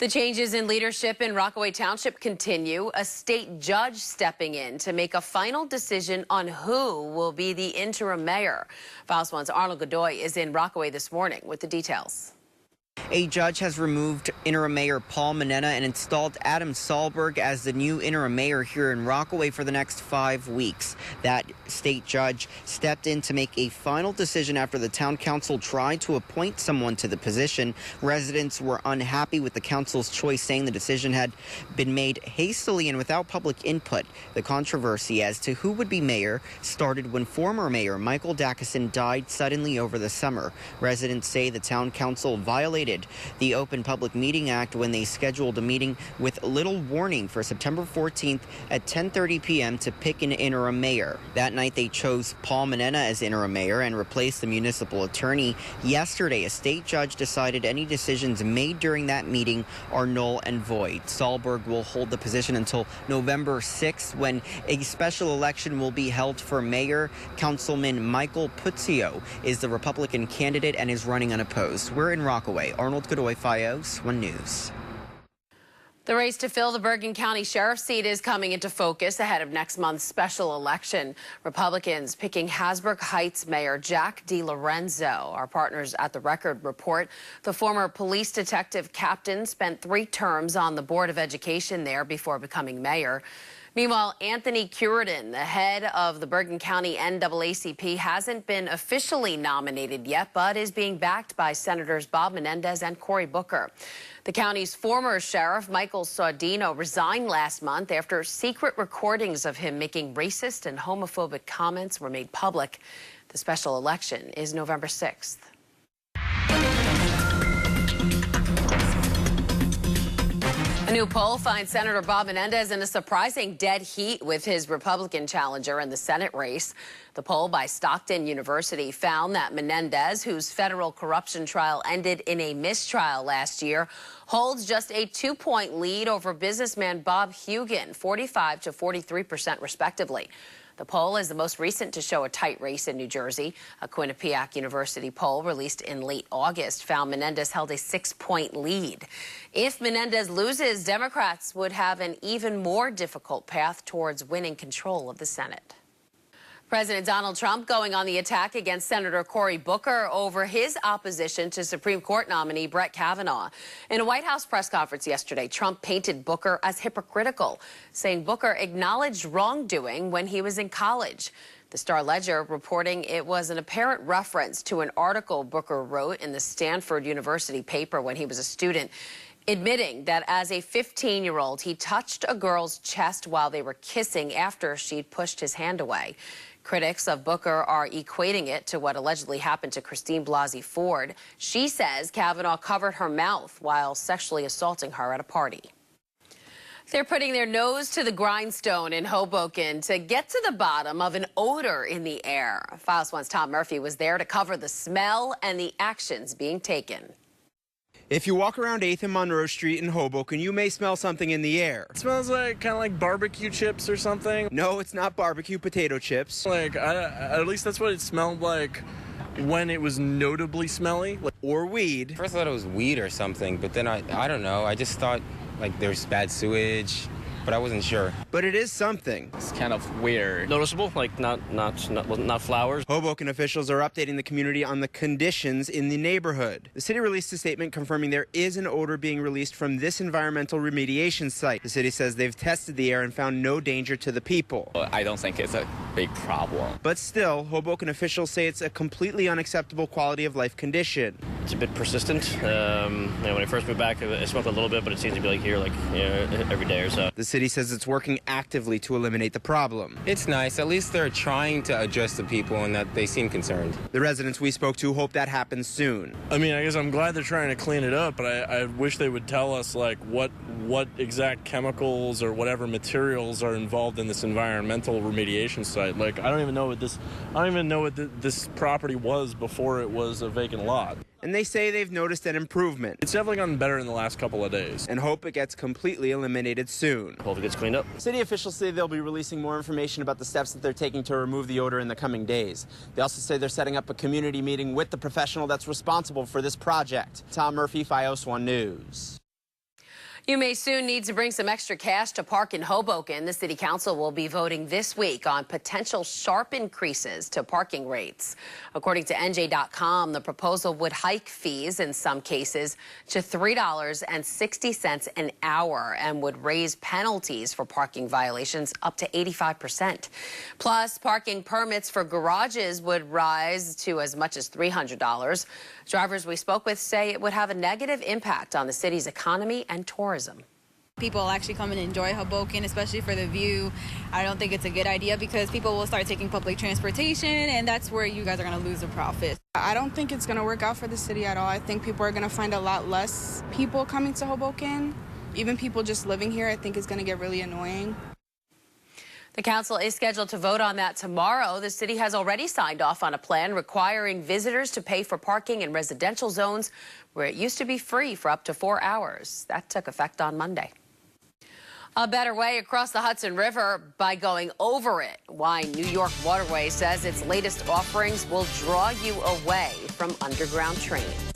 The changes in leadership in Rockaway Township continue. A state judge stepping in to make a final decision on who will be the interim mayor. Files 1's Arnold Godoy is in Rockaway this morning with the details. A judge has removed interim mayor Paul Manena and installed Adam Sahlberg as the new interim mayor here in Rockaway for the next 5 weeks. That state judge stepped in to make a final decision after the town council tried to appoint someone to the position. Residents were unhappy with the council's choice, saying the decision had been made hastily and without public input. The controversy as to who would be mayor started when former mayor Michael Dackeson died suddenly over the summer. Residents say the town council violated the Open Public Meeting Act when they scheduled a meeting with little warning for September 14th at 10:30 p.m. to pick an interim mayor. That night they chose Paul Manena as interim mayor and replaced the municipal attorney. Yesterday, a state judge decided any decisions made during that meeting are null and void. Sahlberg will hold the position until November 6th, when a special election will be held for mayor. Councilman Michael Puzzio is the Republican candidate and is running unopposed. We're in Rockaway. Arnold Godoy, FiOS 1 News. The race to fill the Bergen County Sheriff's seat is coming into focus ahead of next month's special election. Republicans picking Hasbrouck Heights Mayor Jack DiLorenzo. Our partners at The Record report the former police detective captain spent 3 terms on the Board of Education there before becoming mayor. Meanwhile, Anthony Curidan, the head of the Bergen County NAACP, hasn't been officially nominated yet, but is being backed by Senators Bob Menendez and Cory Booker. The county's former sheriff, Michael Saudino, resigned last month after secret recordings of him making racist and homophobic comments were made public. The special election is November 6th. A new poll finds Senator Bob Menendez in a surprising dead heat with his Republican challenger in the Senate race. The poll by Stockton University found that Menendez, whose federal corruption trial ended in a mistrial last year, holds just a 2-point lead over businessman Bob Hugin, 45% to 43% respectively. The poll is the most recent to show a tight race in New Jersey. A Quinnipiac University poll released in late August found Menendez held a 6-point lead. If Menendez loses, Democrats would have an even more difficult path towards winning control of the Senate. President Donald Trump going on the attack against Senator Cory Booker over his opposition to Supreme Court nominee Brett Kavanaugh. In a White House press conference yesterday, Trump painted Booker as hypocritical, saying Booker acknowledged wrongdoing when he was in college. The Star-Ledger reporting it was an apparent reference to an article Booker wrote in the Stanford University paper when he was a student, admitting that as a 15-year-old, he touched a girl's chest while they were kissing after she'd pushed his hand away. Critics of Booker are equating it to what allegedly happened to Christine Blasey Ford. She says Kavanaugh covered her mouth while sexually assaulting her at a party. They're putting their nose to the grindstone in Hoboken to get to the bottom of an odor in the air. Files 1's Tom Murphy was there to cover the smell and the actions being taken. If you walk around 8th and Monroe Street in Hoboken, you may smell something in the air. It smells like kind of like barbecue chips or something. No, it's not barbecue potato chips. At least that's what it smelled like when it was notably smelly. Or weed. First I thought it was weed or something, but then I don't know. I just thought like there's bad sewage, but I wasn't sure. But it is something. It's kind of weird. Noticeable, like not flowers. Hoboken officials are updating the community on the conditions in the neighborhood. The city released a statement confirming there is an odor being released from this environmental remediation site. The city says they've tested the air and found no danger to the people. I don't think it's a big problem. But still, Hoboken officials say it's a completely unacceptable quality of life condition. It's a bit persistent. When I first moved back, I smoked a little bit, but it seems to be like here, every day or so. The city says it's working actively to eliminate the problem. It's nice. At least they're trying to address the people and that they seem concerned. The residents we spoke to hope that happens soon. I mean, I guess I'm glad they're trying to clean it up, but I wish they would tell us like what exact chemicals or whatever materials are involved in this environmental remediation site. Like I don't even know what this property was before it was a vacant lot. And they say they've noticed an improvement. It's definitely gotten better in the last couple of days. And hope it gets completely eliminated soon. Hope it gets cleaned up. City officials say they'll be releasing more information about the steps that they're taking to remove the odor in the coming days. They also say they're setting up a community meeting with the professional that's responsible for this project. Tom Murphy, FiOS 1 News. You may soon need to bring some extra cash to park in Hoboken. The city council will be voting this week on potential sharp increases to parking rates. According to NJ.com, the proposal would hike fees in some cases to $3.60 an hour and would raise penalties for parking violations up to 85%. Plus, parking permits for garages would rise to as much as $300. Drivers we spoke with say it would have a negative impact on the city's economy and tourism. People actually come and enjoy Hoboken, especially for the view. I don't think it's a good idea because people will start taking public transportation, and that's where you guys are going to lose the profit. I don't think it's going to work out for the city at all. I think people are going to find a lot less people coming to Hoboken. Even people just living here, I think it's going to get really annoying. The council is scheduled to vote on that tomorrow. The city has already signed off on a plan requiring visitors to pay for parking in residential zones where it used to be free for up to 4 hours. That took effect on Monday. A better way across the Hudson River by going over it. Why New York Waterway says its latest offerings will draw you away from underground trains.